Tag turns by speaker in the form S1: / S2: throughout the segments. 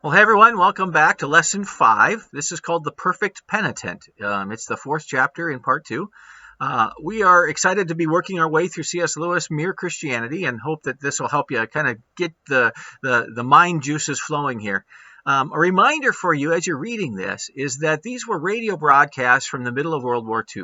S1: Well, hey everyone, welcome back to Lesson 5. This is called The Perfect Penitent. It's the fourth chapter in part 2. We are excited to be working our way through C.S. Lewis' Mere Christianity and hope that this will help you kind of get the mind juices flowing here. A reminder for you as you're reading this is that these were radio broadcasts from the middle of World War II.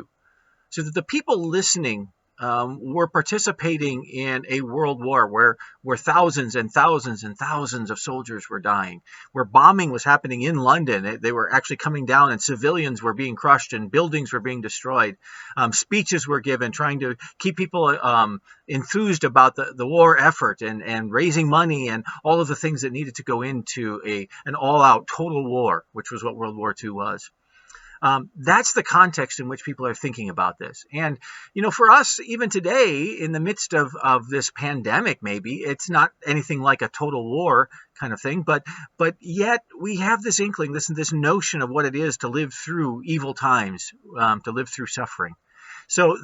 S1: So that the people listening were participating in a world war where thousands and thousands and thousands of soldiers were dying, where bombing was happening in London. They were actually coming down and civilians were being crushed and buildings were being destroyed. Speeches were given trying to keep people enthused about the war effort and raising money and all of the things that needed to go into an all-out total war, which was what World War II was. That's the context in which people are thinking about this. And, for us, even today, in the midst of this pandemic, maybe, it's not anything like a total war kind of thing, but yet we have this inkling, this notion of what it is to live through evil times, to live through suffering. So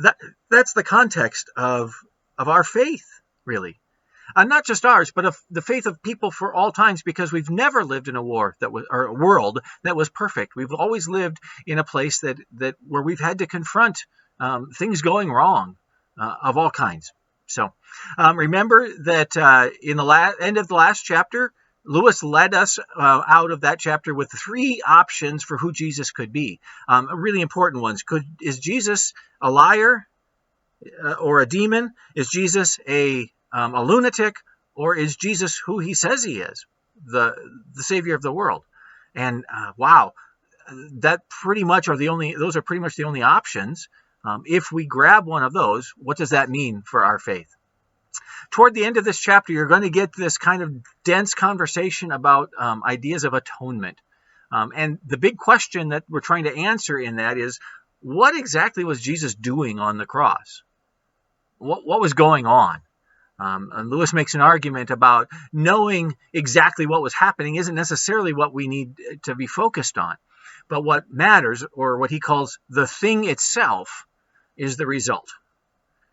S1: that's the context of our faith, really. Not just ours, but of the faith of people for all times, because we've never lived in a war or a world that was perfect. We've always lived in a place that where we've had to confront things going wrong of all kinds. So remember that in the end of the last chapter, Lewis led us out of that chapter with 3 options for who Jesus could be. Really important ones. Is Jesus a liar or a demon? Is Jesus a lunatic, or is Jesus who he says he is, the Savior of the world? And wow, those are pretty much the only options. If we grab one of those, what does that mean for our faith? Toward the end of this chapter, you're going to get this kind of dense conversation about ideas of atonement. And the big question that we're trying to answer in that is, what exactly was Jesus doing on the cross? What was going on? And Lewis makes an argument about knowing exactly what was happening isn't necessarily what we need to be focused on. But what matters, or what he calls the thing itself, is the result.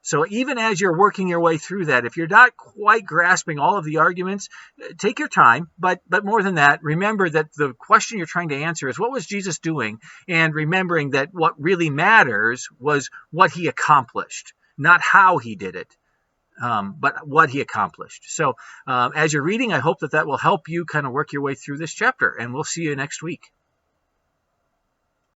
S1: So even as you're working your way through that, if you're not quite grasping all of the arguments, take your time. But more than that, remember that the question you're trying to answer is, what was Jesus doing? And remembering that what really matters was what he accomplished, not how he did it. But what he accomplished. So as you're reading, I hope that will help you kind of work your way through this chapter, and we'll see you next week.